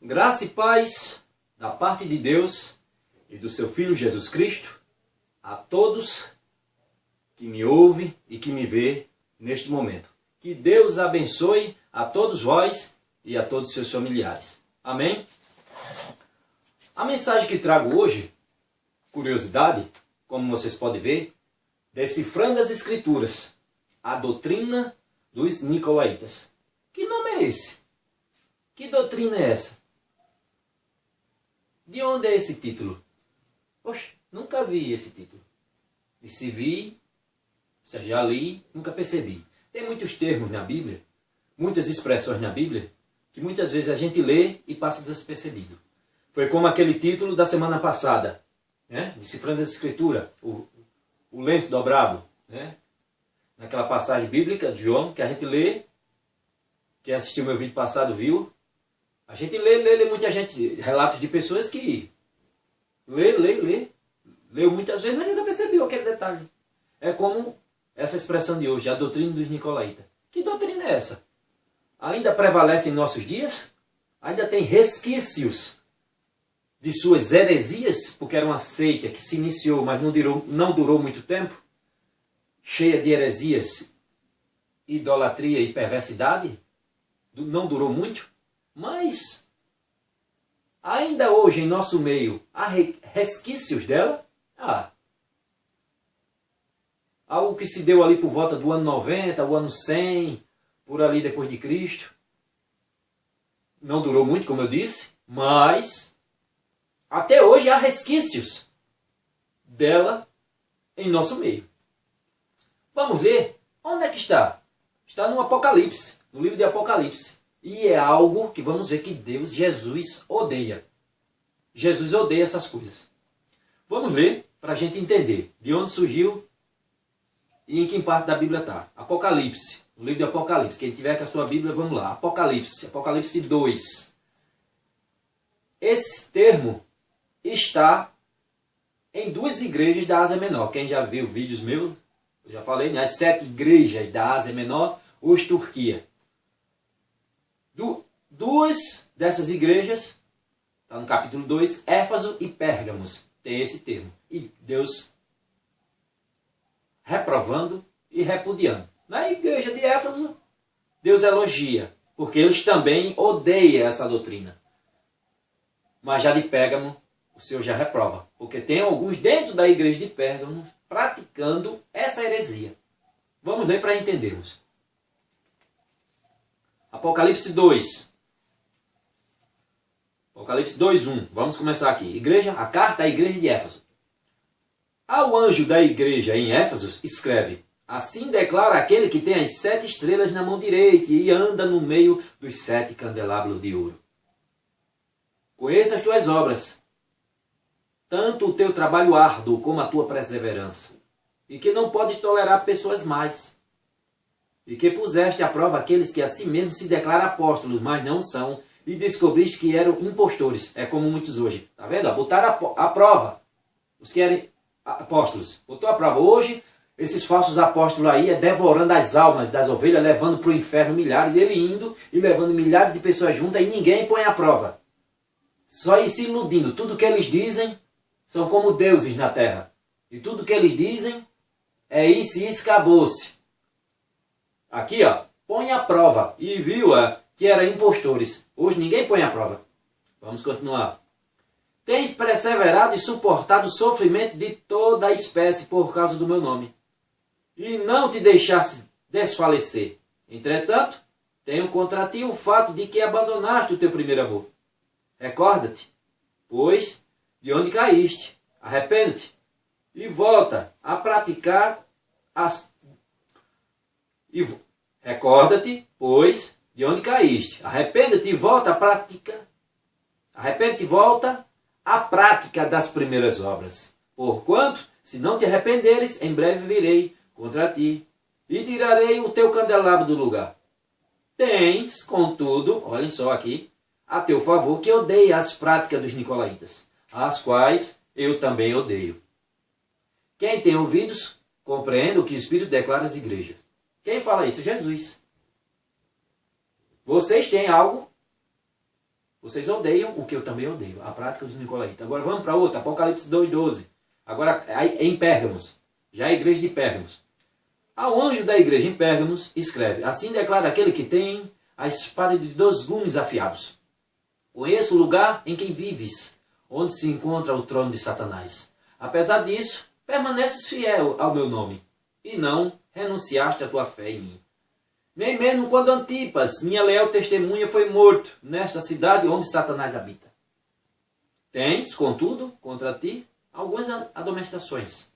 Graça e paz da parte de Deus e do seu Filho Jesus Cristo a todos que me ouvem e que me vê neste momento. Que Deus abençoe a todos vós e a todos seus familiares. Amém? A mensagem que trago hoje, curiosidade, como vocês podem ver, decifrando as Escrituras, a doutrina dos Nicolaítas. Que nome é esse? Que doutrina é essa? De onde é esse título? Poxa, nunca vi esse título. E se vi, se já li, nunca percebi. Tem muitos termos na Bíblia, muitas expressões na Bíblia, que muitas vezes a gente lê e passa despercebido. Foi como aquele título da semana passada, né? Decifrando as Escrituras, o lenço dobrado, né? Naquela passagem bíblica de João, que a gente lê, quem assistiu meu vídeo passado viu, a gente lê muita gente, relatos de pessoas que leu muitas vezes, mas nunca percebeu aquele detalhe. É como essa expressão de hoje, a doutrina dos Nicolaítas. Que doutrina é essa? Ainda prevalece em nossos dias? Ainda tem resquícios de suas heresias, porque era uma seita que se iniciou, mas não durou muito tempo, cheia de heresias, idolatria e perversidade, não durou muito, mas ainda hoje em nosso meio há resquícios dela. Algo que se deu ali por volta do ano 90, o ano 100, por ali depois de Cristo. Não durou muito, como eu disse, mas até hoje há resquícios dela em nosso meio. Vamos ver onde é que está. Está no Apocalipse, no livro de Apocalipse. E é algo que vamos ver que Deus, Jesus, odeia. Jesus odeia essas coisas. Vamos ler para a gente entender de onde surgiu e em que parte da Bíblia está. Apocalipse, o livro de Apocalipse. Quem tiver com a sua Bíblia, vamos lá. Apocalipse, Apocalipse 2. Esse termo está em duas igrejas da Ásia Menor. Quem já viu vídeos meus, eu já falei, né? As 7 igrejas da Ásia Menor, hoje Turquia. Duas dessas igrejas, está no capítulo 2, Éfaso e Pérgamos, tem esse termo. E Deus reprovando e repudiando. Na igreja de Éfaso, Deus elogia, porque eles também odeiam essa doutrina. Mas já de Pérgamo, o Senhor já reprova, porque tem alguns dentro da igreja de Pérgamo praticando essa heresia. Vamos ler para entendermos. Apocalipse 2. Apocalipse 2:1. Vamos começar aqui. A carta à igreja de Éfeso. Ao anjo da igreja em Éfeso escreve: assim declara aquele que tem as 7 estrelas na mão direita e anda no meio dos 7 candelabros de ouro. Conheça as tuas obras, tanto o teu trabalho árduo como a tua perseverança, e que não podes tolerar pessoas más, e que puseste à prova aqueles que a si mesmos se declaram apóstolos, mas não são, e descobriste que eram impostores. É como muitos hoje. Está vendo? Botaram à prova os que eram apóstolos. Botou à prova. Hoje, esses falsos apóstolos aí devorando as almas das ovelhas, levando para o inferno milhares, ele indo e levando milhares de pessoas juntas e ninguém põe à prova. Só ir se iludindo. Tudo que eles dizem são como deuses na terra. E tudo que eles dizem é isso e isso, acabou-se. Aqui, ó, põe à prova. E viu que eram impostores. Hoje ninguém põe à prova. Vamos continuar. Tens perseverado e suportado o sofrimento de toda a espécie por causa do meu nome, e não te deixaste desfalecer. Entretanto, tenho contra ti o fato de que abandonaste o teu primeiro amor. Recorda-te, pois, de onde caíste. Arrepende-te e volta a praticar as... Recorda-te, pois, de onde caíste. Arrepende-te e volta a prática. Arrepende-te e volta à prática das primeiras obras. Porquanto, se não te arrependeres, em breve virei contra ti e tirarei o teu candelabro do lugar. Tens, contudo, olhem só aqui, a teu favor que odeia as práticas dos nicolaítas, as quais eu também odeio. Quem tem ouvidos, compreenda o que o Espírito declara às igrejas. Quem fala isso? Jesus. Vocês têm algo Vocês odeiam o que eu também odeio, a prática dos nicolaítas. Agora vamos para outra, Apocalipse 2:12. Agora em Pérgamos, já a igreja de Pérgamos. Ao anjo da igreja em Pérgamos escreve: assim declara aquele que tem a espada de 2 gumes afiados. Conheço o lugar em que vives, onde se encontra o trono de Satanás. Apesar disso, permaneces fiel ao meu nome, e não renunciaste à tua fé em mim. Nem mesmo quando Antipas, minha leal testemunha, foi morto nesta cidade onde Satanás habita. Tens, contudo, contra ti, algumas admoestações.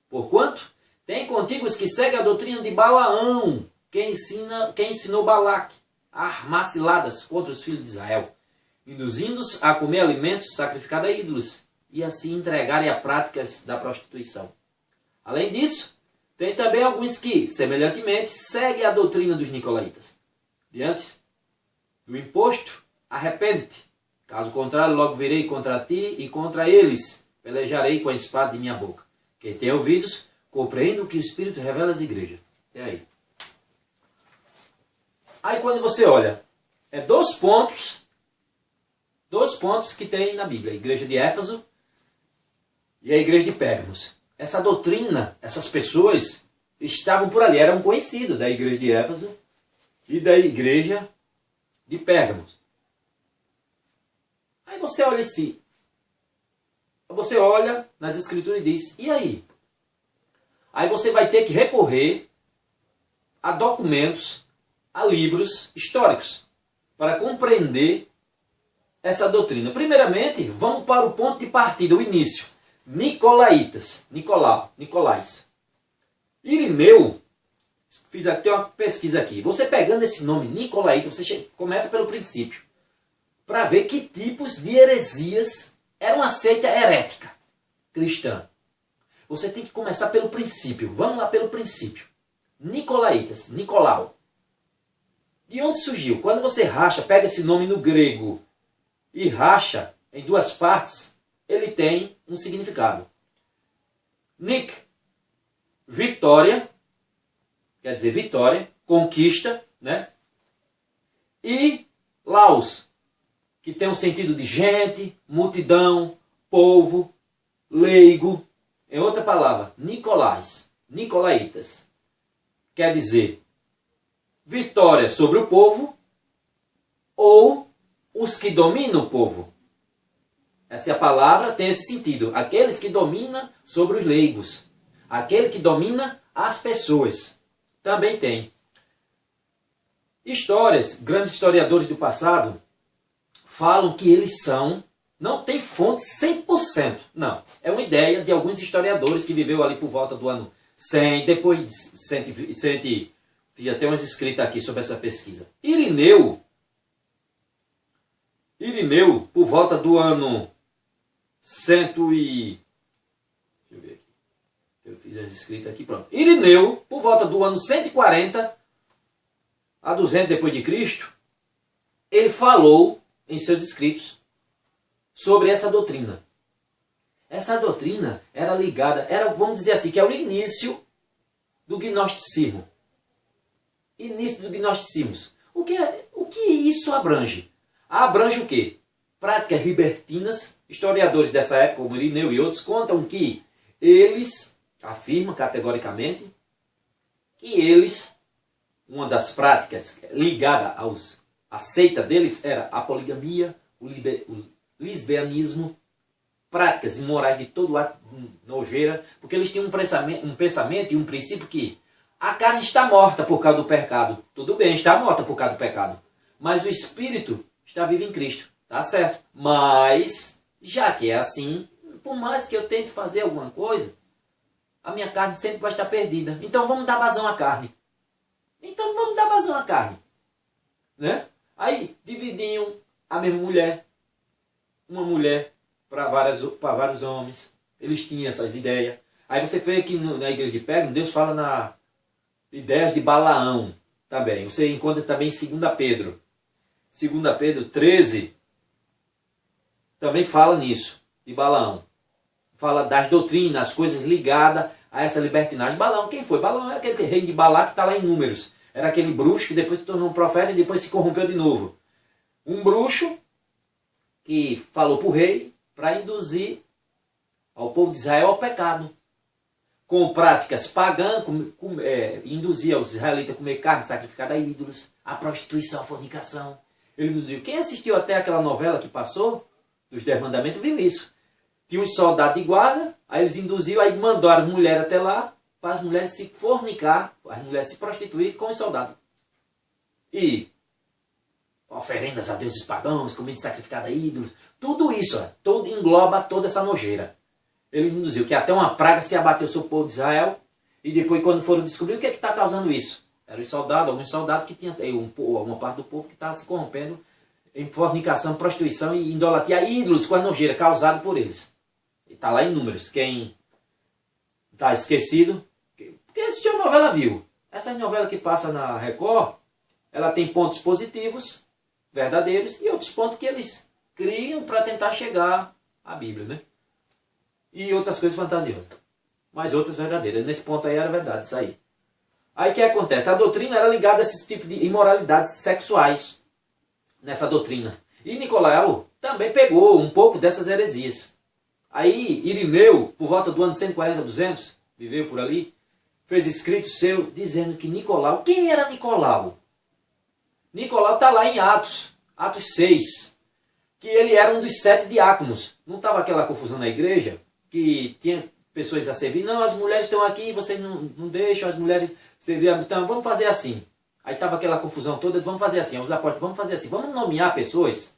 Porquanto, tem contigo os que seguem a doutrina de Balaão, quem ensinou Balaque a armar ciladas contra os filhos de Israel, induzindo-os a comer alimentos sacrificados a ídolos, e assim entregarem a práticas da prostituição. Além disso, tem também alguns que, semelhantemente, seguem a doutrina dos nicolaítas. Diante do imposto, arrepende-te. Caso contrário, logo virei contra ti e contra eles. Pelejarei com a espada de minha boca. Quem tem ouvidos, compreenda o que o Espírito revela às igrejas. E aí? Aí quando você olha, é 2 pontos que tem na Bíblia. A igreja de Éfeso e a igreja de Pérgamos. Essa doutrina, essas pessoas estavam por ali, eram conhecidos da igreja de Éfeso e da igreja de Pérgamos. Aí você olha assim, você olha nas escrituras e diz, e aí? Aí você vai ter que recorrer a documentos, a livros históricos, para compreender essa doutrina. Primeiramente, vamos para o ponto de partida, o início. Nicolaitas, Nicolás. Irineu, fiz até uma pesquisa aqui. Você pegando esse nome Nicolaíta, você começa pelo princípio, para ver que tipos de heresias era uma seita herética cristã. Você tem que começar pelo princípio. Vamos lá pelo princípio. Nicolaitas, Nicolau. De onde surgiu? Quando você racha, pega esse nome no grego e racha em 2 partes, ele tem um significado. Nik, vitória, quer dizer vitória, conquista, né? E Laos, que tem um sentido de gente, multidão, povo, leigo. Em outra palavra, Nicolás, Nicolaitas, quer dizer vitória sobre o povo ou os que dominam o povo. Essa palavra tem esse sentido. Aqueles que dominam sobre os leigos. Aquele que domina as pessoas. Também tem. Grandes historiadores do passado, falam que eles são, não tem fonte 100%. Não. É uma ideia de alguns historiadores que viveu ali por volta do ano 100, depois de 100, fiz até umas escritas aqui sobre essa pesquisa. Irineu, por volta do ano 100 e... Deixa eu ver aqui. Eu fiz as escritas aqui, pronto. Irineu, por volta do ano 140 a 200 depois de Cristo, ele falou em seus escritos sobre essa doutrina. Essa doutrina era ligada, vamos dizer assim, que é o início do gnosticismo. Início do gnosticismo. O que isso abrange? Abrange o quê? Práticas libertinas. Historiadores dessa época, como Irineu e outros, contam que eles afirmam categoricamente que uma das práticas ligada à seita deles era a poligamia, o lesbianismo, práticas imorais de todo lado, nojeira, porque eles tinham um pensamento e um princípio que a carne está morta por causa do pecado. Tudo bem, está morta por causa do pecado. Mas o espírito está vivo em Cristo. Tá certo? Mas, já que é assim, por mais que eu tente fazer alguma coisa, a minha carne sempre vai estar perdida. Então vamos dar vazão à carne. Né? Aí dividiam a mesma mulher. Uma mulher para vários homens. Eles tinham essas ideias. Aí você vê que na igreja de Pérgamo, Deus fala na ideias de Balaão também. Você encontra também em 2 Pedro. 2 Pedro 13 também fala nisso, de Balaão. Fala das doutrinas, as coisas ligadas a essa libertinagem. Balaão, quem foi? Balaão é aquele reino de Balaque que está lá em Números. Era aquele bruxo que depois se tornou um profeta e depois se corrompeu de novo. Um bruxo que falou para o rei para induzir ao povo de Israel ao pecado. Com práticas pagãs, induzia os israelitas a comer carne sacrificada a ídolos, a prostituição, a fornicação. Ele induziu. Quem assistiu até aquela novela que passou, dos 10 mandamentos, viu isso. Tinha uns soldados de guarda, aí eles induziam, aí mandaram as mulheres até lá, para as mulheres se fornicar, as mulheres se prostituir com os soldados. E oferendas a deuses pagãos, comida sacrificada a ídolos, tudo isso, engloba toda essa nojeira. Eles induziam que até uma praga se abateu sobre o povo de Israel, e depois quando foram descobrir o que é que está causando isso. Eram os soldados, alguns soldados que tinham, uma parte do povo que estava se corrompendo em fornicação, prostituição e idolatria a ídolos com a nojeira causada por eles. E está lá em Números. Quem está esquecido, quem assistiu a novela viu. Essa novela que passa na Record, ela tem pontos positivos, verdadeiros, e outros pontos que eles criam para tentar chegar à Bíblia, né? E outras coisas fantasiosas. Mas outras verdadeiras. Nesse ponto aí era verdade, isso aí. Aí o que acontece? A doutrina era ligada a esse tipo de imoralidades sexuais. Nessa doutrina. E Nicolau também pegou um pouco dessas heresias. Aí Irineu, por volta do ano 140 a 200, viveu por ali, fez escrito seu dizendo que Nicolau... Quem era Nicolau? Nicolau está lá em Atos 6, que ele era um dos 7 diáconos. Não estava aquela confusão na igreja? Que tinha pessoas a servir. Não, as mulheres estão aqui, vocês não deixam as mulheres servir. Então, vamos fazer assim. Aí estava aquela confusão toda, vamos fazer assim. Os apóstolos, vamos fazer assim. Vamos nomear pessoas,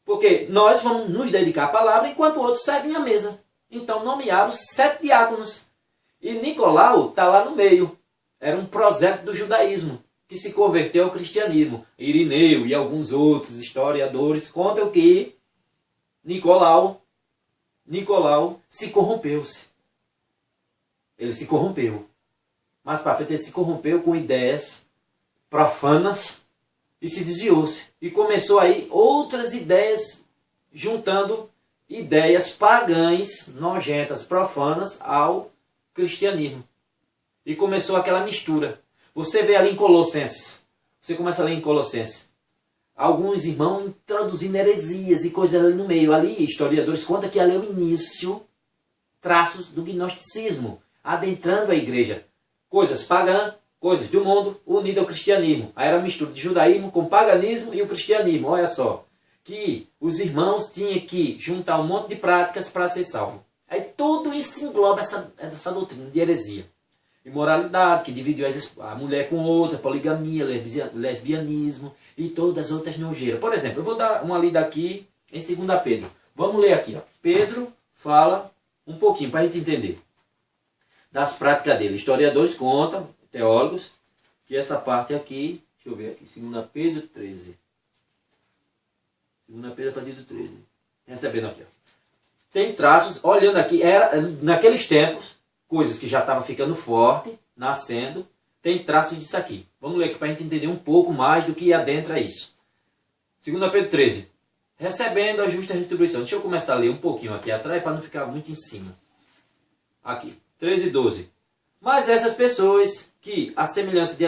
porque nós vamos nos dedicar à palavra, enquanto outros servem à mesa. Então, nomearam 7 diáconos. E Nicolau está lá no meio. Era um prosélito do judaísmo, que se converteu ao cristianismo. Irineu e alguns outros historiadores contam que Nicolau se corrompeu-se. Ele se corrompeu. Mas para frente ele se corrompeu com ideias profanas e se desviou-se. E começou aí outras ideias, juntando ideias pagãs, nojentas, profanas ao cristianismo. E começou aquela mistura. Você vê ali em Colossenses. Você começa a ler em Colossenses. Alguns irmãos introduzindo heresias e coisas ali no meio. Ali, historiadores contam que ali é o início, traços do gnosticismo, adentrando a igreja. Coisas pagãs, coisas do mundo, unido ao cristianismo. Aí era uma mistura de judaísmo com paganismo e o cristianismo. Olha só, que os irmãos tinham que juntar um monte de práticas para ser salvo. Aí tudo isso engloba essa doutrina de heresia. Imoralidade, que dividiu a mulher com outra, poligamia, lesbianismo e todas as outras nojeiras. Por exemplo, eu vou dar uma lida aqui em 2 Pedro. Vamos ler aqui. Ó. Pedro fala um pouquinho para a gente entender das práticas dele. Historiadores contam, teólogos, que essa parte aqui, deixa eu ver aqui, 2 Pedro 13. 2 Pedro a partir do 13. Recebendo aqui. Ó. Tem traços, olhando aqui, era naqueles tempos, coisas que já estavam ficando forte, nascendo, tem traços disso aqui. Vamos ler aqui para a gente entender um pouco mais do que adentra isso. 2 Pedro 13. Recebendo a justa retribuição. Deixa eu começar a ler um pouquinho aqui atrás para não ficar muito em cima. Aqui. 13 e 12. Mas essas pessoas que, à semelhança de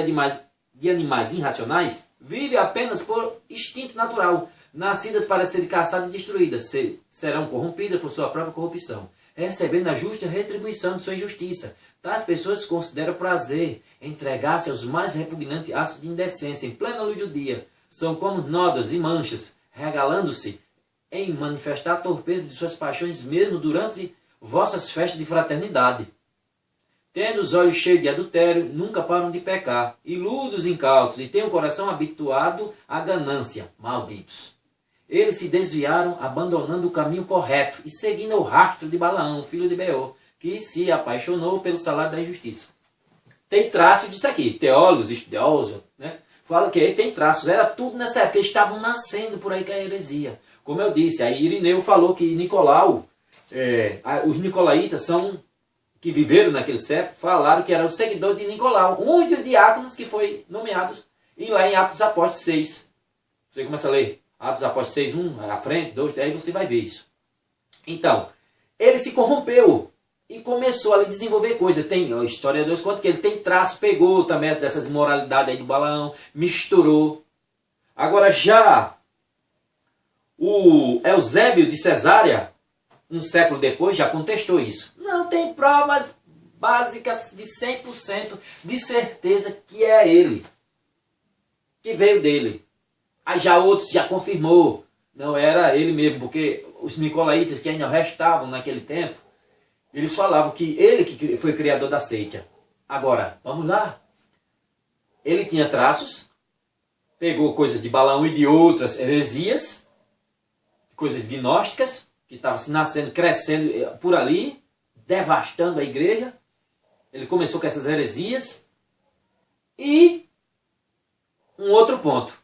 animais irracionais, vivem apenas por instinto natural, nascidas para serem caçadas e destruídas, serão corrompidas por sua própria corrupção, recebendo a justa retribuição de sua injustiça. Tais pessoas consideram prazer entregar-se aos mais repugnantes atos de indecência em plena luz do dia. São como nódoas e manchas, regalando-se em manifestar a torpeza de suas paixões mesmo durante vossas festas de fraternidade. Tendo os olhos cheios de adultério, nunca param de pecar, iludos, incautos, e têm o coração habituado à ganância, malditos. Eles se desviaram, abandonando o caminho correto e seguindo o rastro de Balaão, filho de Beor, que se apaixonou pelo salário da injustiça. Tem traços disso aqui. Teólogos, estudiosos, né? Fala que aí tem traços. Era tudo nessa época. Eles estavam nascendo por aí com a heresia. Como eu disse, aí Irineu falou que Nicolau, os nicolaítas são, que viveram naquele século, falaram que eram os seguidores de Nicolau. Um dos diáconos que foi nomeados, e lá em Atos dos Apóstolos 6. Você começa a ler Atos dos Apóstolos 6, 1, à frente, 2, aí você vai ver isso. Então, ele se corrompeu e começou a desenvolver coisas. Tem historiadores contam que ele tem traço, pegou também dessas imoralidades aí de Balaão, misturou. Agora já O Eusébio de Cesárea, um século depois, já contestou isso. Não tem provas básicas de 100% de certeza que é ele, que veio dele. Aí já outros já confirmou, não era ele mesmo, porque os nicolaítas que ainda restavam naquele tempo, eles falavam que ele que foi criador da seita. Agora, vamos lá. Ele tinha traços, pegou coisas de Balaão e de outras heresias, coisas gnósticas, que estavam se nascendo, crescendo por ali, devastando a igreja. Ele começou com essas heresias. E um outro ponto,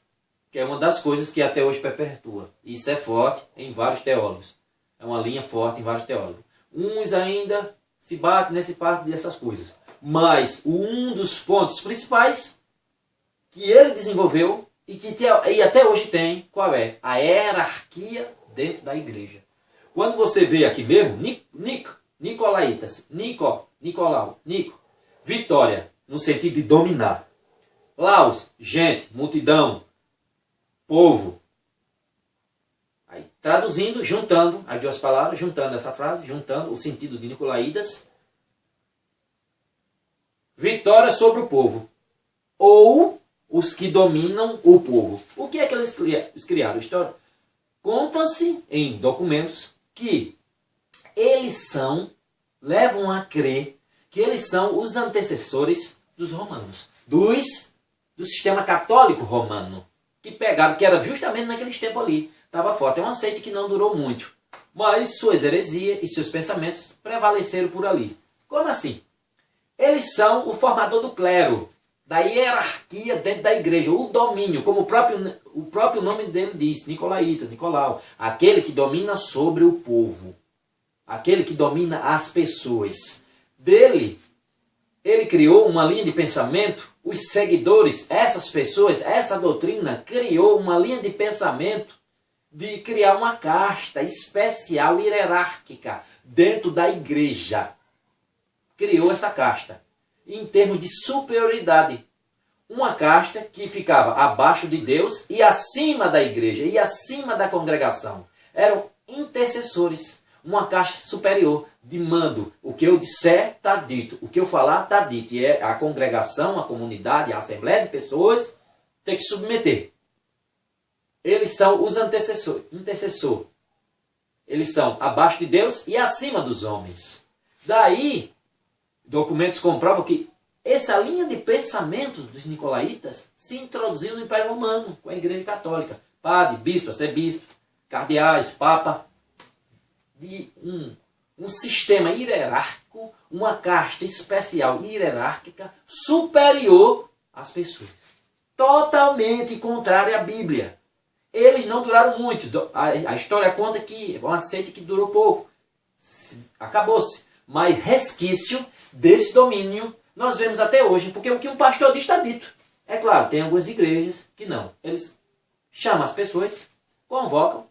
que é uma das coisas que até hoje perpetua. Isso é forte em vários teólogos. É uma linha forte em vários teólogos. Uns ainda se batem nesse parte dessas coisas. Mas um dos pontos principais que ele desenvolveu e até hoje tem, qual é? A hierarquia dentro da igreja. Quando você vê aqui mesmo, Nicolaitas, Nicolau, Vitória, no sentido de dominar. Laos, gente, multidão, povo. Aí, traduzindo, juntando as duas palavras, juntando essa frase, juntando o sentido de Nicolaitas. Vitória sobre o povo. Ou os que dominam o povo. O que é que eles criaram? História. Contam-se em documentos que eles levam a crer que eles são os antecessores dos romanos. Do sistema católico romano. Que pegaram, que era justamente naqueles tempos ali. Estava forte. É uma seita que não durou muito. Mas suas heresias e seus pensamentos prevaleceram por ali. Como assim? Eles são o formador do clero, da hierarquia dentro da igreja, o domínio, como o próprio nome dele diz, Nicolaíta, Nicolau, aquele que domina sobre o povo, aquele que domina as pessoas. Dele, ele criou uma linha de pensamento, os seguidores, essas pessoas, essa doutrina, criou uma linha de pensamento de criar uma casta especial, hierárquica, dentro da igreja. Criou essa casta, em termos de superioridade. Uma casta que ficava abaixo de Deus e acima da igreja, e acima da congregação. Eram intercessores, uma casta superior, de mando. O que eu disser, está dito. O que eu falar, está dito. E é a congregação, a comunidade, a assembleia de pessoas, tem que submeter. Eles são os intercessor. Eles são abaixo de Deus e acima dos homens. Daí, documentos comprovam que essa linha de pensamento dos nicolaítas se introduziu no Império Romano, com a Igreja Católica. Padre, bispo, arcebispo, cardeais, papa. De um sistema hierárquico, uma casta especial hierárquica superior às pessoas. Totalmente contrário à Bíblia. Eles não duraram muito. A história conta que uma seita que durou pouco. Acabou-se. Mas resquício desse domínio nós vemos até hoje, porque o que um pastor diz está dito. É claro, tem algumas igrejas que não. Eles chamam as pessoas, convocam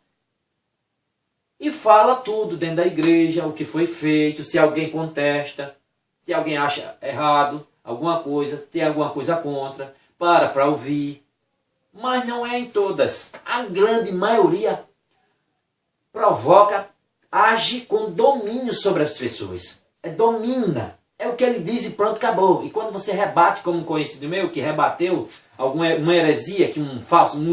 e fala tudo dentro da igreja, o que foi feito, se alguém contesta, se alguém acha errado alguma coisa, tem alguma coisa contra, para ouvir. Mas não é em todas. A grande maioria provoca, age com domínio sobre as pessoas. Domina. É o que ele diz e pronto, acabou. E quando você rebate, como um conhecido meu, que rebateu uma heresia, que um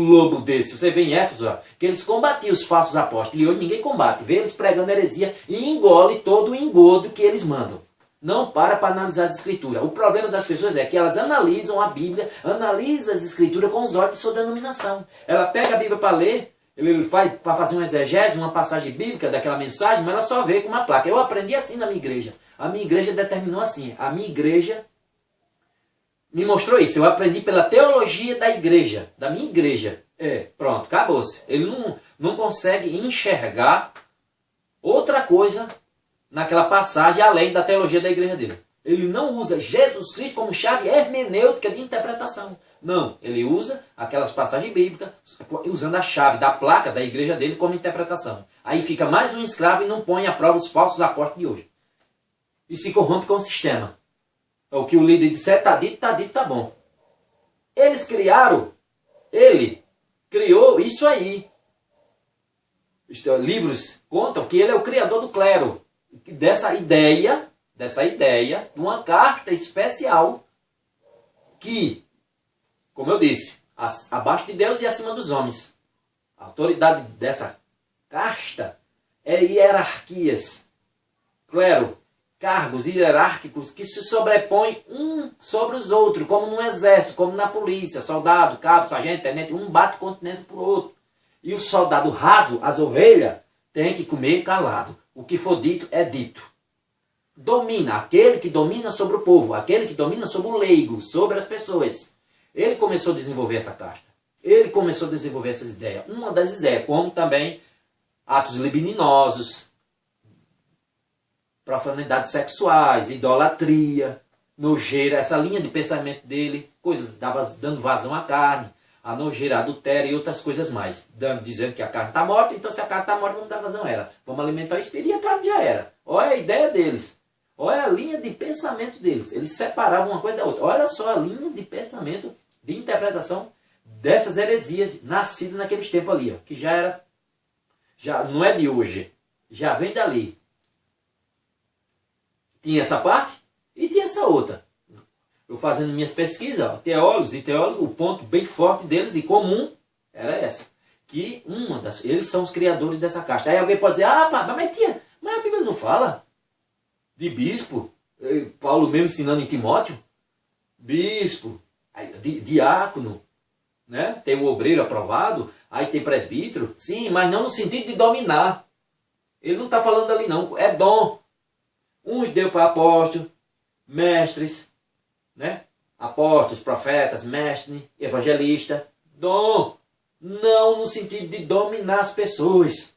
lobo desse, você vê em Éfeso, ó, que eles combatiam os falsos apóstolos. E hoje ninguém combate. Vê eles pregando heresia e engole todo o engodo que eles mandam. Não para analisar as escrituras. O problema das pessoas é que elas analisam a Bíblia, analisam as escrituras com os olhos de sua denominação. Ela pega a Bíblia para ler, ele faz para fazer uma exegese, uma passagem bíblica daquela mensagem, mas ela só vê com uma placa. Eu aprendi assim na minha igreja. A minha igreja determinou assim. A minha igreja me mostrou isso. Eu aprendi pela teologia da igreja. Da minha igreja. Pronto, acabou-se. Ele não consegue enxergar outra coisa naquela passagem além da teologia da igreja dele. Ele não usa Jesus Cristo como chave hermenêutica de interpretação. Não, ele usa aquelas passagens bíblicas usando a chave da placa da igreja dele como interpretação. Aí fica mais um escravo e não põe à prova os falsos apóstolos de hoje. E se corrompe com o sistema. O que o líder disser, está dito, tá bom. Ele criou isso aí. livros contam que ele é o criador do clero. Dessa ideia de uma casta especial que, como eu disse, abaixo de Deus e acima dos homens. A autoridade dessa casta é hierarquias, clero, cargos hierárquicos que se sobrepõem um sobre os outros, como no exército, como na polícia, soldado, cabo, sargento, tenente, um bate continência para o outro. E o soldado raso, as ovelhas, tem que comer calado. O que for dito é dito. Domina, aquele que domina sobre o povo, aquele que domina sobre o leigo, sobre as pessoas. Ele começou a desenvolver essa casta. Ele começou a desenvolver essas ideias. Uma das ideias, como também atos libidinosos, profanidades sexuais, idolatria, nojeira, essa linha de pensamento dele, coisas dando vazão à carne, a nojeira, a adultério e outras coisas mais. Dizendo que a carne está morta, então se a carne está morta, vamos dar vazão a ela. Vamos alimentar o espírito e a carne já era. Olha a ideia deles. Olha a linha de pensamento deles. Eles separavam uma coisa da outra. Olha só a linha de pensamento, de interpretação dessas heresias nascidas naqueles tempos ali. Ó, que já não é de hoje. Já vem dali. Tinha essa parte e tinha essa outra. Eu fazendo minhas pesquisas, ó, teólogos, o ponto bem forte deles e comum era essa. Que eles são os criadores dessa casta. Aí alguém pode dizer, mas a Bíblia não fala de bispo. Paulo mesmo ensinando em Timóteo. Bispo, diácono, né? Tem o obreiro aprovado, aí tem presbítero. Sim, mas não no sentido de dominar. Ele não está falando ali não, é dom. Uns deu para apóstolos, mestres, né? Apóstolos, profetas, mestres, evangelista, dom. Não no sentido de dominar as pessoas.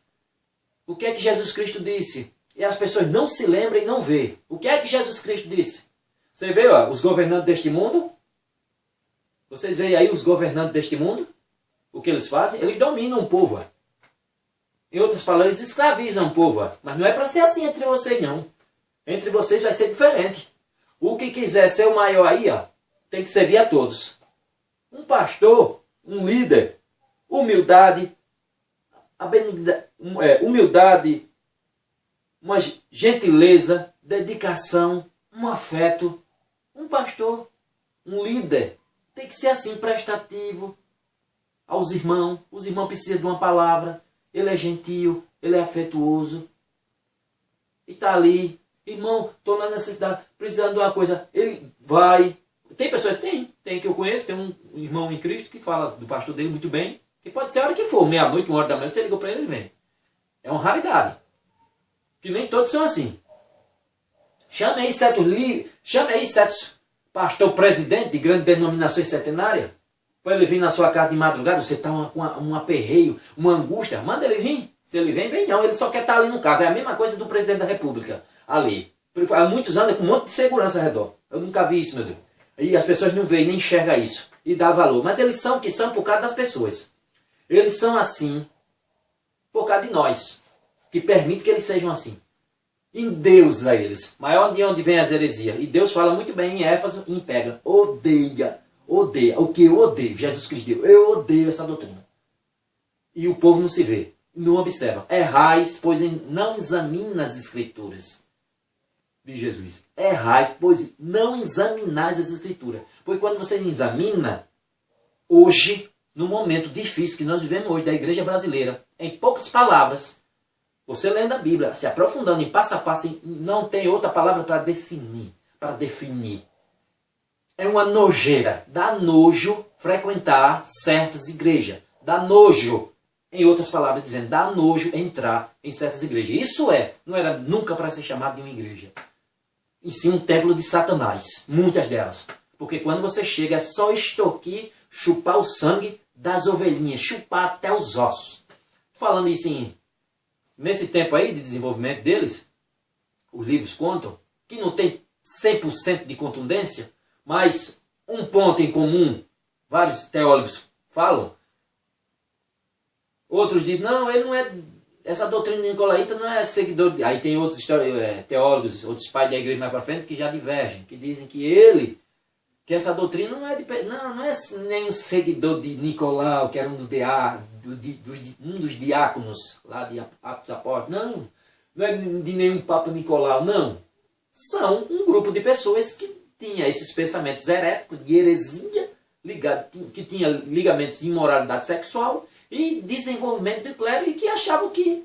O que é que Jesus Cristo disse? E as pessoas não se lembram e não vê. O que é que Jesus Cristo disse? Você vê, ó, os governantes deste mundo? Vocês veem aí os governantes deste mundo? O que eles fazem? Eles dominam o povo. Ó. Em outras palavras, eles escravizam o povo. Ó. Mas não é para ser assim entre vocês, não. Entre vocês vai ser diferente. O que quiser ser o maior aí, ó, tem que servir a todos. Um pastor, um líder, humildade, humildade, uma gentileza, dedicação, um afeto. Um pastor, um líder, tem que ser assim, prestativo aos irmãos. Os irmãos precisam de uma palavra. Ele é gentil, ele é afetuoso. E está ali. Irmão, estou na necessidade, precisando de uma coisa. Ele vai. Tem pessoas, tem que eu conheço, tem um irmão em Cristo que fala do pastor dele muito bem. Que pode ser a hora que for, meia-noite, 1 hora da manhã, você liga para ele, ele vem. É uma raridade. Que nem todos são assim. Chame aí certos pastor presidente de grandes denominações centenárias. Para ele vir na sua casa de madrugada, você está com um aperreio, uma angústia, manda ele vir. Se ele vem, vem não. Ele só quer estar ali no cargo. É a mesma coisa do presidente da República. Ali. Há muitos anos com um monte de segurança ao redor. Eu nunca vi isso, meu Deus. E as pessoas não veem, nem enxergam isso. E dá valor. Mas eles são o que são por causa das pessoas. Eles são assim por causa de nós. Que permite que eles sejam assim. Em Deus a eles. Maior de onde vem as heresias. E Deus fala muito bem em Éfeso e em Pega. Odeia. Odeia. O que eu odeio? Jesus Cristo deu. Eu odeio essa doutrina. E o povo não se vê. Não observa. Errais, pois não examina as Escrituras. De Jesus. Errais, pois não examinais as Escrituras. Porque quando você examina, hoje, no momento difícil que nós vivemos hoje da igreja brasileira, em poucas palavras, você lendo a Bíblia, se aprofundando em passo a passo, não tem outra palavra para definir. É uma nojeira. Dá nojo frequentar certas igrejas. Dá nojo. Em outras palavras, dizendo, dá nojo entrar em certas igrejas. Isso não era nunca para ser chamado de uma igreja. E sim um templo de Satanás. Muitas delas. Porque quando você chega, é só extorquir, chupar o sangue das ovelhinhas. Chupar até os ossos. Falando isso nesse tempo aí de desenvolvimento deles, os livros contam que não tem 100% de contundência, mas um ponto em comum, vários teólogos falam. Outros dizem, não, ele não é, essa doutrina nicolaíta não é seguidor. Aí tem outros teólogos, outros pais da igreja mais para frente que já divergem, que dizem que essa doutrina não é nenhum seguidor de Nicolau, que era um um dos diáconos lá de Atos Apóstolos, não é de nenhum Papa Nicolau, não. São um grupo de pessoas que tinha esses pensamentos heréticos, de heresia, que tinha ligamentos de imoralidade sexual e desenvolvimento do clero, e que achavam que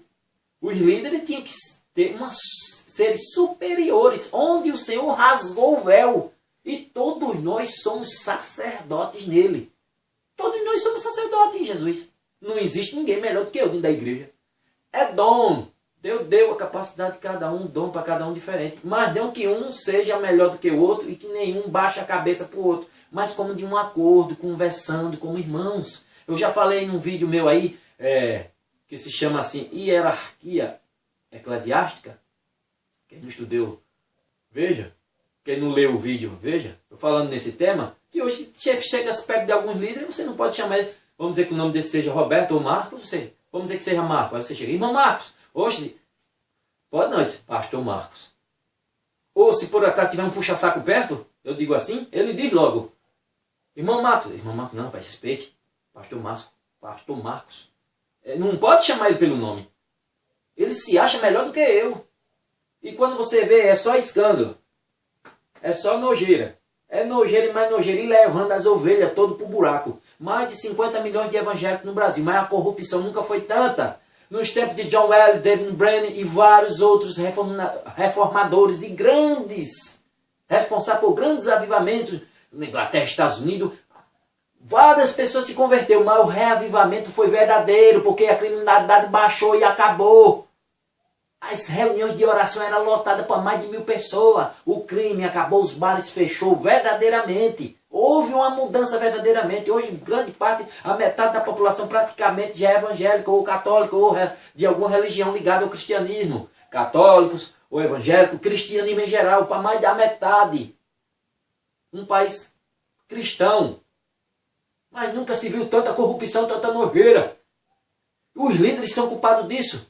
os líderes tinham que ter seres superiores, onde o Senhor rasgou o véu. E todos nós somos sacerdotes nele. Todos nós somos sacerdotes em Jesus. Não existe ninguém melhor do que eu dentro da igreja. É dom. Deus deu a capacidade de cada um, dom para cada um diferente. Mas não que um seja melhor do que o outro e que nenhum baixe a cabeça para o outro. Mas como de um acordo, conversando como irmãos. Eu já falei num vídeo meu aí, que se chama assim, hierarquia eclesiástica. Quem não estudou, veja. Quem não leu o vídeo, veja. Eu falando nesse tema, que hoje chega perto de alguns líderes, você não pode chamar ele, vamos dizer que o nome desse seja Roberto ou Marcos, vamos dizer que seja Marcos. Aí você chega, irmão Marcos, hoje, pode não, diz, pastor Marcos. Ou se por acaso tiver um puxa-saco perto, eu digo assim, ele diz logo, irmão Marcos, não, rapaz, respeite, pastor Marcos. Não pode chamar ele pelo nome. Ele se acha melhor do que eu. E quando você vê, é só escândalo. É só nojeira. É nojeira e mais nojeira. E levando as ovelhas todas para o buraco. Mais de 50 milhões de evangélicos no Brasil. Mas a corrupção nunca foi tanta. Nos tempos de John Wesley, David Brennan e vários outros reformadores e grandes, responsáveis por grandes avivamentos, na Inglaterra, Estados Unidos, várias pessoas se converteram, mas o reavivamento foi verdadeiro, porque a criminalidade baixou e acabou. As reuniões de oração eram lotadas para mais de 1000 pessoas. O crime acabou, os bares fechou verdadeiramente. Houve uma mudança verdadeiramente. Hoje, grande parte, a metade da população praticamente já é evangélica ou católica ou de alguma religião ligada ao cristianismo. Católicos ou evangélicos, cristianismo em geral, para mais da metade. Um país cristão. Mas nunca se viu tanta corrupção, tanta nojeira. Os líderes são culpados disso.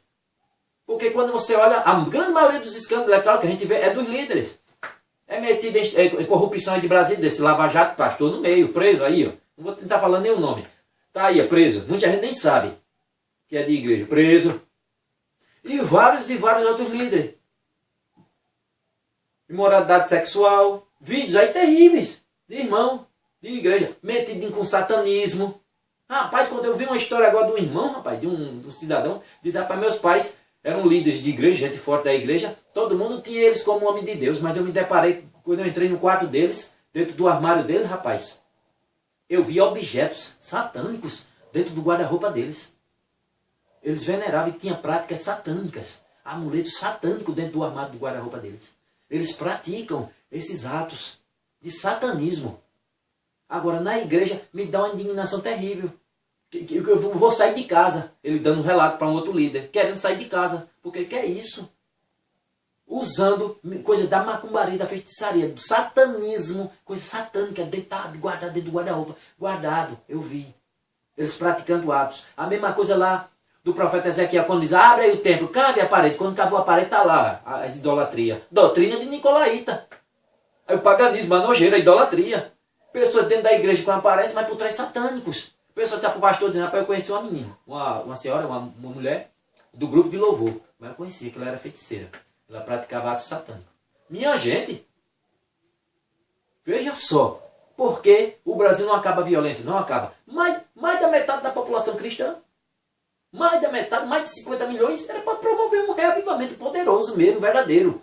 Porque quando você olha, a grande maioria dos escândalos eleitorais que a gente vê é dos líderes. É metido em corrupção aí de Brasília, desse Lava Jato, pastor no meio, preso aí, ó. Não vou tentar falar nem o nome. Tá aí, ó, preso. Muita gente nem sabe que é de igreja. Preso. E vários outros líderes. Imoralidade sexual. Vídeos aí terríveis. De irmão, de igreja. Metido com satanismo. Rapaz, quando eu vi uma história agora de um irmão, rapaz, de um cidadão, diz, rapaz, meus pais eram líderes de igreja, gente forte da igreja, todo mundo tinha eles como homem de Deus, mas eu me deparei, quando eu entrei no quarto deles, dentro do armário deles, rapaz, eu vi objetos satânicos dentro do guarda-roupa deles. Eles veneravam e tinham práticas satânicas, amuletos satânicos dentro do armário do guarda-roupa deles. Eles praticam esses atos de satanismo. Agora, na igreja, me dá uma indignação terrível. Eu vou sair de casa. Ele dando um relato para um outro líder. Querendo sair de casa. Porque que é isso? Usando coisa da macumbaria, da feitiçaria, do satanismo. Coisa satânica, deitado, guardado dentro do guarda-roupa. Guardado, eu vi. Eles praticando atos. A mesma coisa lá do profeta Ezequiel. Quando diz, abre aí o templo, cave a parede. Quando cavou a parede, está lá as idolatria. Doutrina de Nicolaíta. Aí o paganismo, a nojeira, a idolatria. Pessoas dentro da igreja quando aparecem, mas por trás satânicos. A pessoa está para o pastor dizendo, rapaz, eu conheci uma menina, uma senhora, uma mulher, do grupo de louvor. Mas eu conhecia que ela era feiticeira. Ela praticava atos satânicos. Minha gente, veja só, porque o Brasil não acaba a violência, não acaba. Mais da metade da população cristã, mais da metade, mais de 50 milhões, era para promover um reavivamento poderoso mesmo, verdadeiro.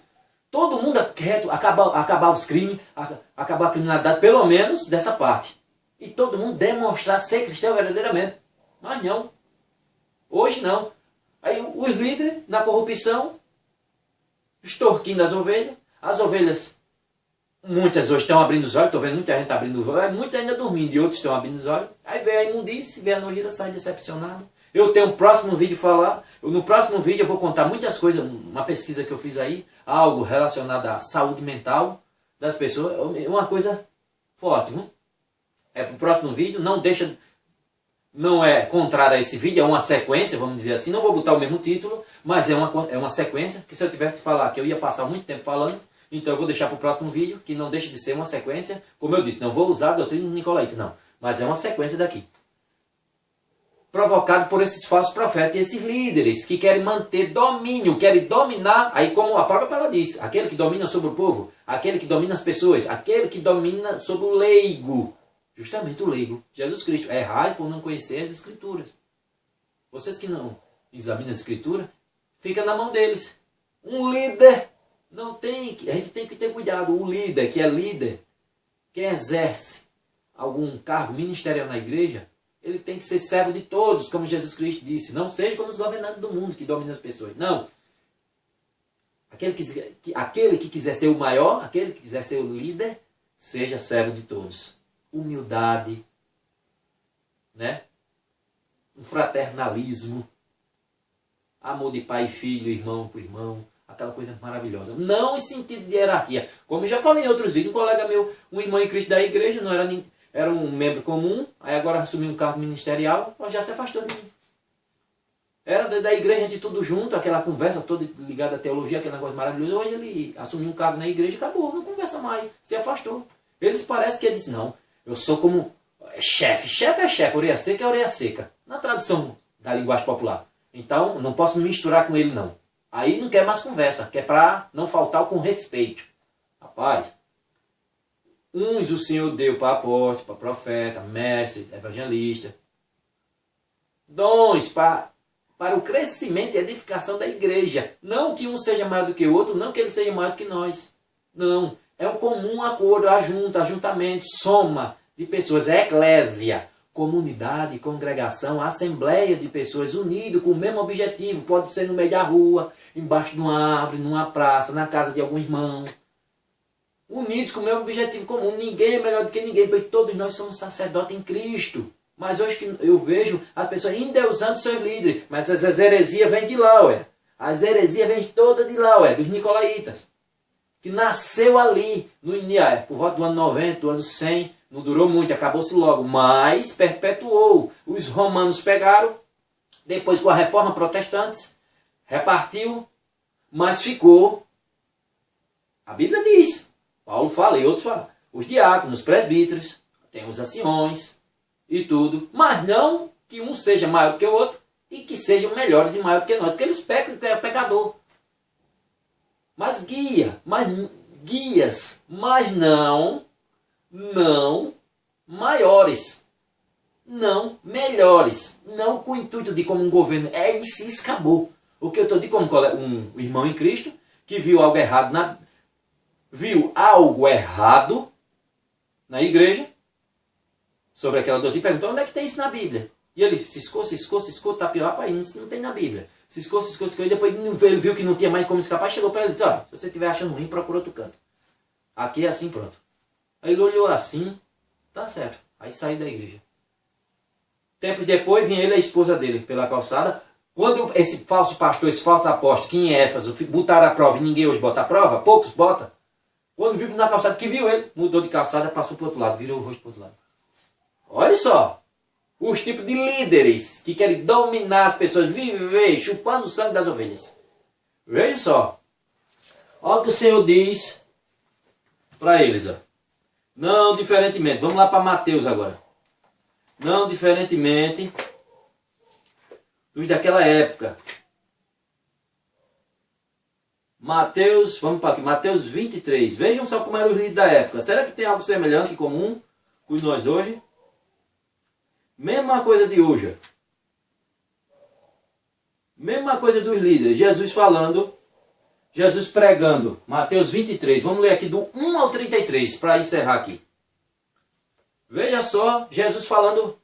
Todo mundo quer acabar os crimes, acabar a criminalidade, pelo menos dessa parte. E todo mundo demonstrar ser cristão verdadeiramente. Mas não. Hoje não. Aí os líderes na corrupção, extorquindo as ovelhas, muitas hoje estão abrindo os olhos, estou vendo muita gente abrindo os olhos, muitas ainda dormindo e outros estão abrindo os olhos. Aí vem a imundície, vem a nojeira, sai decepcionado. Eu tenho um próximo vídeo falar, no próximo vídeo eu vou contar muitas coisas, uma pesquisa que eu fiz aí, algo relacionado à saúde mental das pessoas, uma coisa forte, viu? É para o próximo vídeo, não é contrário a esse vídeo, é uma sequência, vamos dizer assim, não vou botar o mesmo título, mas é uma sequência, que se eu tivesse que falar, que eu ia passar muito tempo falando, então eu vou deixar para o próximo vídeo, que não deixa de ser uma sequência, como eu disse, não vou usar a doutrina de Nicolaíta, não, mas é uma sequência daqui. provocado por esses falsos profetas e esses líderes que querem manter domínio, querem dominar, aí como a própria palavra diz, aquele que domina sobre o povo, aquele que domina as pessoas, aquele que domina sobre o leigo, justamente o leigo, Jesus Cristo. Errai por não conhecer as Escrituras. Vocês que não examinam as Escrituras, fica na mão deles. Um líder não tem, a gente tem que ter cuidado. O líder, que exerce algum cargo ministerial na igreja, ele tem que ser servo de todos, como Jesus Cristo disse. Não seja como os governantes do mundo que dominam as pessoas. Não. Aquele que quiser ser o maior, aquele que quiser ser o líder, seja servo de todos. Humildade, né? Um fraternalismo, amor de pai e filho, irmão por irmão, aquela coisa maravilhosa. Não em sentido de hierarquia. Como eu já falei em outros vídeos, um colega meu, um irmão em Cristo da igreja, não era, era um membro comum, aí agora assumiu um cargo ministerial, mas já se afastou de mim. Era da igreja, a gente tudo junto, aquela conversa toda ligada à teologia, aquele negócio maravilhoso. Hoje ele assumiu um cargo na igreja, acabou, não conversa mais, se afastou. Eles parecem que ele disse, não, eu sou como chefe. Chefe é chefe, orelha seca é orelha seca. Na tradução da linguagem popular. Então, não posso me misturar com ele, não. Aí não quer mais conversa, que é para não faltar com respeito. Rapaz, uns o Senhor deu para apóstolo, para profeta, mestre, evangelista. Dons para o crescimento e edificação da igreja. Não que um seja maior do que o outro, não que ele seja maior do que nós. Não, é um comum acordo, ajuntamento, soma de pessoas, é eclésia. Comunidade, congregação, assembleia de pessoas unidas com o mesmo objetivo. Pode ser no meio da rua, embaixo de uma árvore, numa praça, na casa de algum irmão. Unidos com o mesmo objetivo comum. Ninguém é melhor do que ninguém, porque todos nós somos sacerdotes em Cristo. Mas hoje que eu vejo as pessoas endeusando seus líderes. Mas as heresias vêm de lá, ué. As heresias vêm todas de lá, ué, dos nicolaítas. Que nasceu ali, por volta do ano 90, do ano 100. Não durou muito, acabou-se logo, mas perpetuou. Os romanos pegaram, depois com a reforma protestante, repartiu, mas ficou. A Bíblia diz, Paulo fala e outros falam, os diáconos, os presbíteros, tem os anciões e tudo, mas não que um seja maior do que o outro e que sejam melhores e maiores do que nós, porque eles pecam e é pecador. Mas guias, mas não maiores, não melhores, não com o intuito de como um governo. É isso, acabou. O que eu estou dizendo como um irmão em Cristo que viu algo errado na igreja sobre aquela doutrina, perguntou onde é que tem isso na Bíblia. E ele ciscou, tapiou, rapaz, isso não tem na Bíblia. Ciscou, e depois ele viu que não tinha mais como escapar, chegou para ele e disse, ó, se você estiver achando ruim, procura outro canto. Aqui é assim, pronto. Aí ele olhou assim, tá certo. Aí saiu da igreja. Tempos depois vinha ele e a esposa dele pela calçada. Quando esse falso pastor, esse falso apóstolo, que em Éfeso botaram a prova e ninguém hoje bota a prova, poucos botam. Quando viu na calçada, que viu ele, mudou de calçada, passou para o outro lado, virou o rosto para o outro lado. Olha só, os tipos de líderes que querem dominar as pessoas, viver chupando o sangue das ovelhas. Veja só. Olha o que o Senhor diz para eles, ó. Não diferentemente, vamos lá para Mateus agora. Não diferentemente dos daquela época. Mateus, vamos para aqui, Mateus 23. Vejam só como eram os líderes da época. Será que tem algo semelhante e comum com nós hoje? Mesma coisa de hoje. Mesma coisa dos líderes. Jesus falando, Jesus pregando. Mateus 23. Vamos ler aqui do 1 ao 33 para encerrar aqui. Veja só, Jesus falando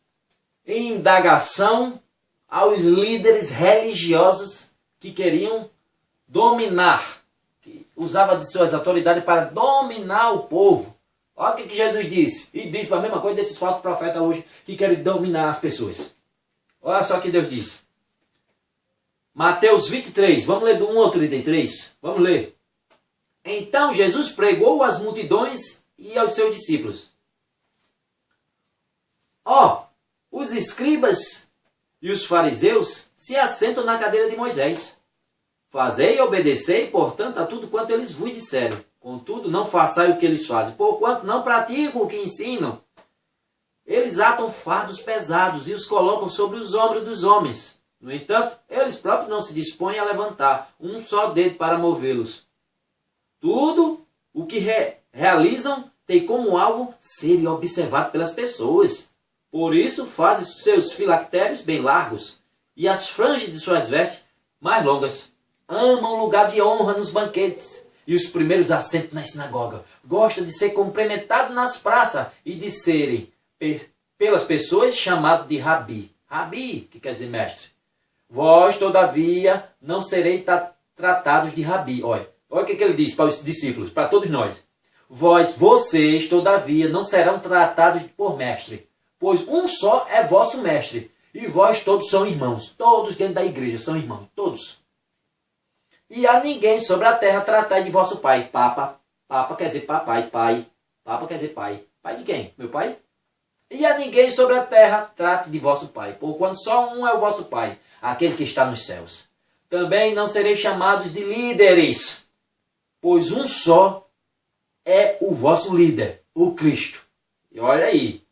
em indagação aos líderes religiosos que queriam dominar, que usava de suas autoridades para dominar o povo. Olha o que Jesus disse. E diz a mesma coisa desses falsos profetas hoje que querem dominar as pessoas. Olha só o que Deus diz. Mateus 23, vamos ler do 1 ao 33. Vamos ler. Então Jesus pregou às multidões e aos seus discípulos. Os escribas e os fariseus se assentam na cadeira de Moisés. Fazei e obedecei, portanto, a tudo quanto eles vos disseram. Contudo, não façai o que eles fazem, porquanto não praticam o que ensinam. Eles atam fardos pesados e os colocam sobre os ombros dos homens. No entanto, eles próprios não se dispõem a levantar um só dedo para movê-los. Tudo o que realizam tem como alvo ser observado pelas pessoas. Por isso fazem seus filactérios bem largos e as franjas de suas vestes mais longas. Amam o lugar de honra nos banquetes e os primeiros assentos na sinagoga. Gostam de ser cumprimentados nas praças e de serem pelas pessoas chamados de Rabi. Rabi, que quer dizer mestre. Vós, todavia, não sereis tratados de Rabi. Olha o que ele diz para os discípulos, para todos nós. Vocês, todavia, não serão tratados por mestre, pois um só é vosso mestre, e vós todos são irmãos. Todos dentro da igreja são irmãos, todos. E a ninguém sobre a terra tratai de vosso pai. Papa quer dizer papai, pai. Papa quer dizer pai. Pai de quem? Meu pai? E a ninguém sobre a terra trate de vosso pai, porquanto só um é o vosso pai, aquele que está nos céus. Também não sereis chamados de líderes, pois um só é o vosso líder, o Cristo. E olha aí.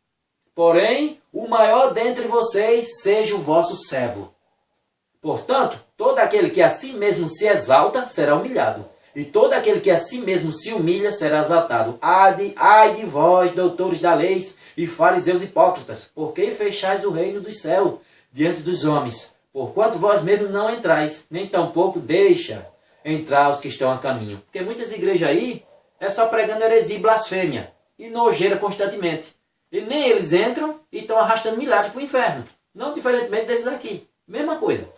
Porém, o maior dentre vocês seja o vosso servo. Portanto, todo aquele que a si mesmo se exalta será humilhado, e todo aquele que a si mesmo se humilha será exaltado. Ai de vós, doutores da lei e fariseus hipócritas, porque fechais o reino dos céus diante dos homens, porquanto vós mesmos não entrais, nem tampouco deixa entrar os que estão a caminho. Porque muitas igrejas aí é só pregando heresia e blasfêmia e nojeira constantemente. E nem eles entram e estão arrastando milagres para o inferno. Não diferentemente desses aqui. Mesma coisa.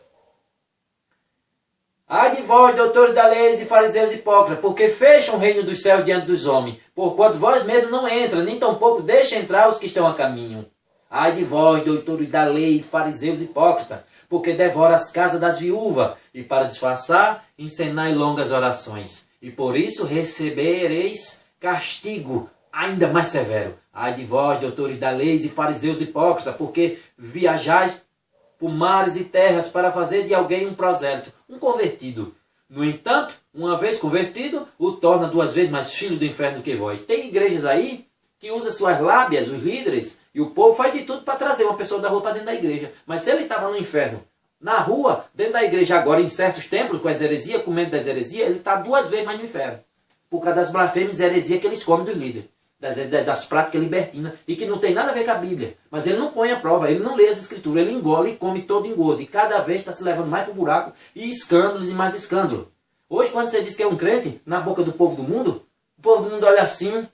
Ai de vós, doutores da lei e fariseus hipócritas, porque fecham o reino dos céus diante dos homens, porquanto vós mesmos não entram, nem tampouco deixa entrar os que estão a caminho. Ai de vós, doutores da lei e fariseus hipócritas, porque devora as casas das viúvas, e para disfarçar, encenai longas orações. E por isso recebereis castigo ainda mais severo. Ai de vós, doutores da lei e fariseus hipócritas, porque viajais por mares e terras para fazer de alguém um prosélito, um convertido. No entanto, uma vez convertido, o torna 2 vezes mais filho do inferno do que vós. Tem igrejas aí que usam suas lábias, os líderes, e o povo faz de tudo para trazer uma pessoa da rua para dentro da igreja. Mas se ele estava no inferno, na rua, dentro da igreja agora, em certos templos, com as heresias, comendo das heresias, ele está 2 vezes mais no inferno. Por causa das blasfêmias e heresias que eles comem dos líderes. Das práticas libertinas, e que não tem nada a ver com a Bíblia. Mas ele não põe a prova, ele não lê as escrituras, ele engole e come todo engordo. E cada vez está se levando mais para o buraco, e escândalos e mais escândalos. Hoje, quando você diz que é um crente, na boca do povo do mundo, o povo do mundo olha assim,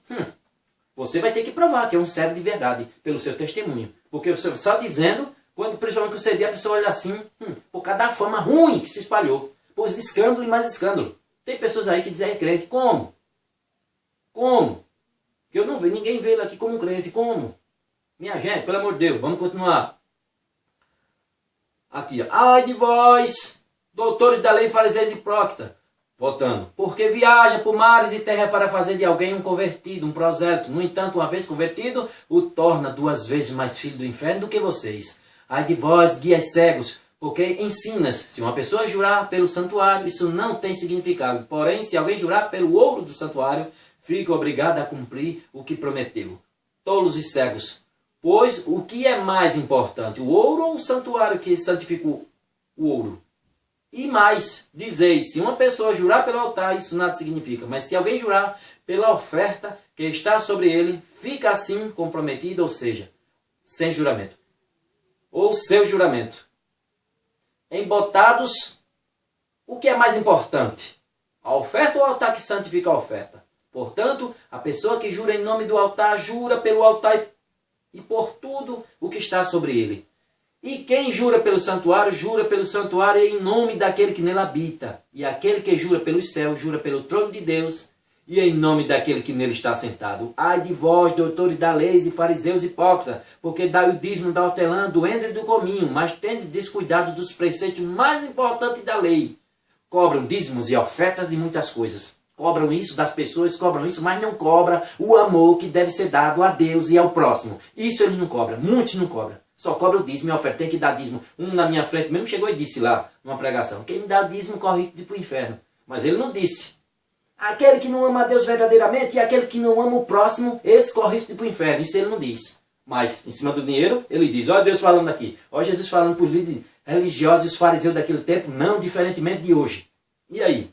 você vai ter que provar que é um servo de verdade, pelo seu testemunho. Porque você só dizendo, quando principalmente você diz, a pessoa olha assim, por causa da fama ruim que se espalhou. Pois escândalo e mais escândalo. Tem pessoas aí que dizem crente. Como? Como? Que eu não vejo, ninguém vê ele aqui como um crente. Como? Minha gente, pelo amor de Deus, vamos continuar. Aqui, ó. Ai de vós, doutores da lei, fariseus e hipócritas. Voltando. Porque viaja por mares e terra para fazer de alguém um convertido, um prosélito. No entanto, uma vez convertido, o torna 2 vezes mais filho do inferno do que vocês. Ai de vós, guias cegos, porque ensinas. Se uma pessoa jurar pelo santuário, isso não tem significado. Porém, se alguém jurar pelo ouro do santuário, fica obrigado a cumprir o que prometeu. Tolos e cegos. Pois o que é mais importante, o ouro ou o santuário que santificou o ouro? E mais, dizeis, se uma pessoa jurar pelo altar, isso nada significa. Mas se alguém jurar pela oferta que está sobre ele, fica assim comprometido, ou seja, sem juramento. Ou seu juramento. Embotados, o que é mais importante? A oferta ou o altar que santifica a oferta? Portanto, a pessoa que jura em nome do altar, jura pelo altar e por tudo o que está sobre ele. E quem jura pelo santuário em nome daquele que nele habita. E aquele que jura pelos céus, jura pelo trono de Deus e em nome daquele que nele está sentado. Ai de vós, doutores da lei e fariseus hipócritas, porque dai o dízimo da hortelã, do endro e do cominho, mas tende descuidado dos preceitos mais importantes da lei. Cobram dízimos e ofertas e muitas coisas. Cobram isso das pessoas, cobram isso, mas não cobra o amor que deve ser dado a Deus e ao próximo. Isso eles não cobram, muitos não cobram. Só cobra o dízimo e a oferta, tem que dar dízimo. Um na minha frente mesmo chegou e disse lá, numa pregação, quem dá dízimo corre para o inferno. Mas ele não disse. Aquele que não ama a Deus verdadeiramente e aquele que não ama o próximo, esse corre para o inferno. Isso ele não disse. Mas, em cima do dinheiro, ele diz, olha Deus falando aqui, olha Jesus falando para os líderes religiosos e os fariseus daquele tempo, não diferentemente de hoje. E aí?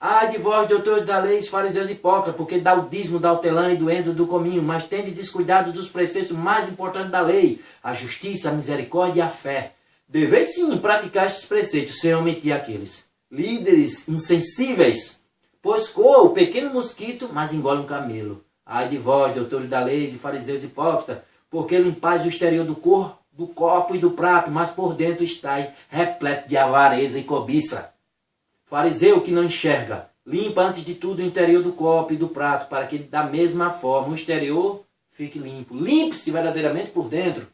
Ai de vós, doutores da lei, fariseus hipócritas, porque dá o dízimo da hortelã e do endro do cominho, mas tende descuidado dos preceitos mais importantes da lei, a justiça, a misericórdia e a fé. Deveis sim praticar estes preceitos, sem omitir aqueles. Líderes insensíveis, pois coa o pequeno mosquito, mas engole um camelo. Ai de vós, doutores da lei e fariseus hipócritas, porque limpais o exterior do copo e do prato, mas por dentro estáis repleto de avareza e cobiça. Fariseu que não enxerga, limpa antes de tudo o interior do copo e do prato, para que da mesma forma o exterior fique limpo. Limpe-se verdadeiramente por dentro,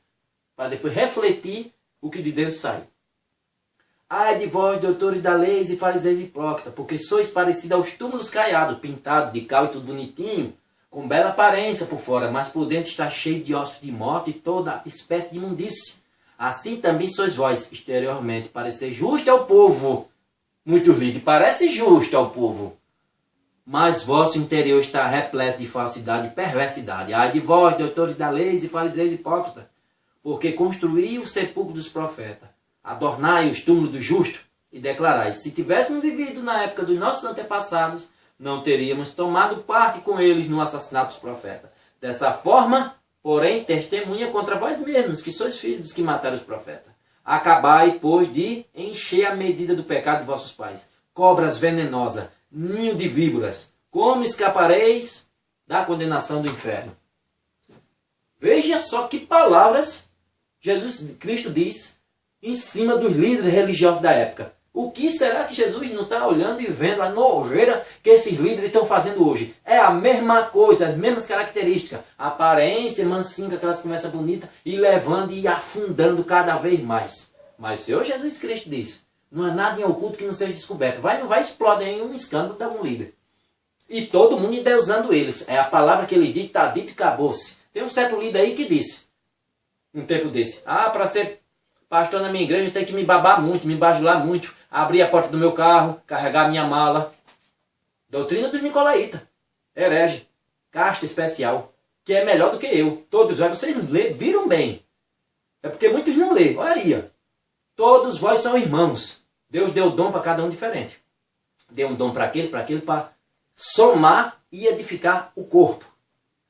para depois refletir o que de Deus sai. Ai de vós, doutores da lei e fariseus hipócritas, porque sois parecidos aos túmulos caiados, pintados de cal e tudo bonitinho, com bela aparência por fora, mas por dentro está cheio de ossos de morte e toda espécie de imundície. Assim também sois vós, exteriormente, parecer justo ao povo. Muitos líderes parece justo ao povo, mas vosso interior está repleto de falsidade e perversidade. Ai de vós, doutores da lei e fariseus hipócritas, porque construí o sepulcro dos profetas, adornai os túmulos do justo e declarai, se tivéssemos vivido na época dos nossos antepassados, não teríamos tomado parte com eles no assassinato dos profetas. Dessa forma, porém, testemunha contra vós mesmos, que sois filhos dos que mataram os profetas. Acabai, pois, de encher a medida do pecado de vossos pais. Cobras venenosas, ninho de víboras, como escapareis da condenação do inferno? Veja só que palavras Jesus Cristo diz em cima dos líderes religiosos da época. O que será que Jesus não está olhando e vendo a nojeira que esses líderes estão fazendo hoje? É a mesma coisa, as mesmas características. Aparência, mansinha, aquelas conversas bonitas, e levando e afundando cada vez mais. Mas o Senhor Jesus Cristo diz, não há nada em oculto que não seja descoberto. Não vai explodir em um escândalo de algum líder. E todo mundo endeusando eles. É a palavra que ele diz, está dito e acabou-se. Tem um certo líder aí que disse, um tempo desse, para ser pastor na minha igreja tem que me babar muito, me bajular muito, abrir a porta do meu carro, carregar a minha mala. Doutrina dos Nicolaítas. Herege. Casta especial. Que é melhor do que eu. Todos vocês viram bem. É porque muitos não lêem. Olha aí. Ó. Todos vós são irmãos. Deus deu dom para cada um diferente. Deu um dom para aquele, para somar e edificar o corpo.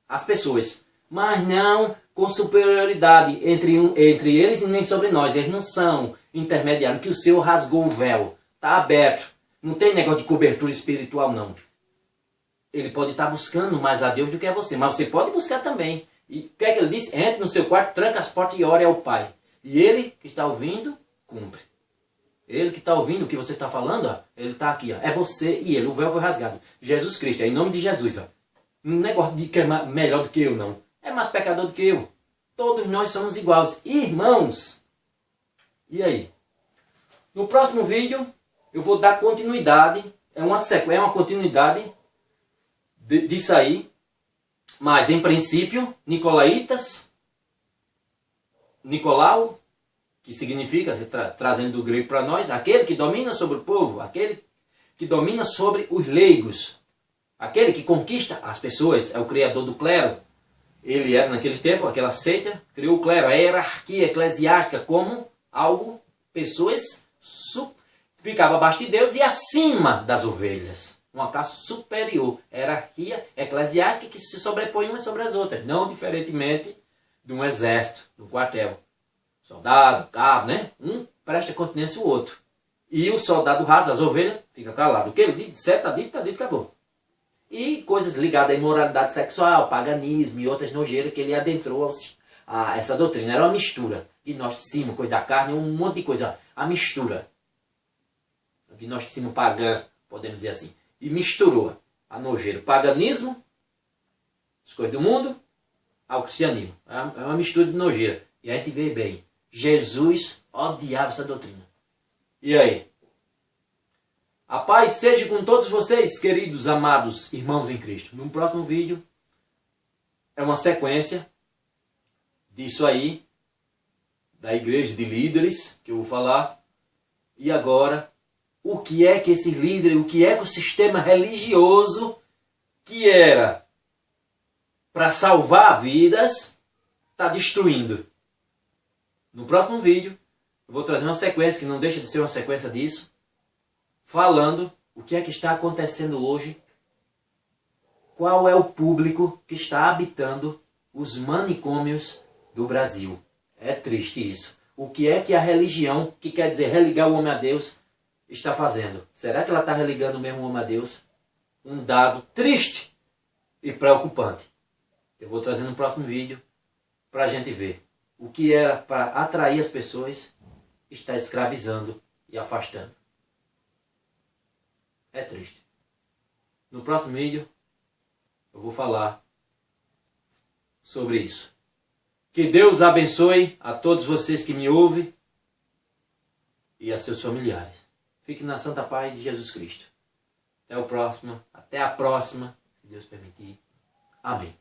As pessoas. Mas não com superioridade entre eles e nem sobre nós. Eles não são intermediários, que o Senhor rasgou o véu. Está aberto. Não tem negócio de cobertura espiritual, não. Ele pode estar buscando mais a Deus do que a você, mas você pode buscar também. E o que é que ele disse? Entre no seu quarto, tranca as portas e ore ao Pai. E ele que está ouvindo, cumpre. Ele que está ouvindo o que você está falando, ó, ele está aqui. Ó. É você e ele. O véu foi rasgado. Jesus Cristo, é em nome de Jesus. Ó. Um negócio de que é melhor do que eu, não. É mais pecador do que eu. Todos nós somos iguais. Irmãos. E aí? No próximo vídeo, eu vou dar continuidade. É uma sequência, é uma continuidade disso aí. Mas, em princípio, Nicolaitas, Nicolau, que significa, trazendo do grego para nós, aquele que domina sobre o povo, aquele que domina sobre os leigos, aquele que conquista as pessoas, é o criador do clero. Ele era, naquele tempo, aquela seita, criou o clero, a hierarquia eclesiástica como algo, pessoas ficavam abaixo de Deus e acima das ovelhas. Uma classe superior, hierarquia eclesiástica que se sobrepõe umas sobre as outras, não diferentemente de um exército, de um quartel. Soldado, cabo, né? Um presta continência ao outro. E o soldado raso, as ovelhas, fica calado. O que ele diz, está dito, acabou. E coisas ligadas à imoralidade sexual, paganismo e outras nojeiras que ele adentrou a essa doutrina. Era uma mistura. Gnosticismo, coisa da carne, um monte de coisa. A mistura. Gnosticismo pagã, podemos dizer assim. E misturou a nojeira. O paganismo, as coisas do mundo, ao cristianismo. É uma mistura de nojeira. E a gente vê bem. Jesus odiava essa doutrina. E aí? A paz seja com todos vocês, queridos, amados irmãos em Cristo. No próximo vídeo, é uma sequência disso aí, da igreja de líderes, que eu vou falar. E agora, o que é que esses líderes, o que é que o sistema religioso, que era para salvar vidas, está destruindo. No próximo vídeo, eu vou trazer uma sequência, que não deixa de ser uma sequência disso, falando o que é que está acontecendo hoje, qual é o público que está habitando os manicômios do Brasil. É triste isso. O que é que a religião, que quer dizer religar o homem a Deus, está fazendo? Será que ela está religando mesmo o homem a Deus? Um dado triste e preocupante. Eu vou trazer no próximo vídeo para a gente ver. O que era para atrair as pessoas está escravizando e afastando. É triste. No próximo vídeo eu vou falar sobre isso. Que Deus abençoe a todos vocês que me ouvem e a seus familiares. Fique na santa paz de Jesus Cristo. Até a próxima, se Deus permitir. Amém.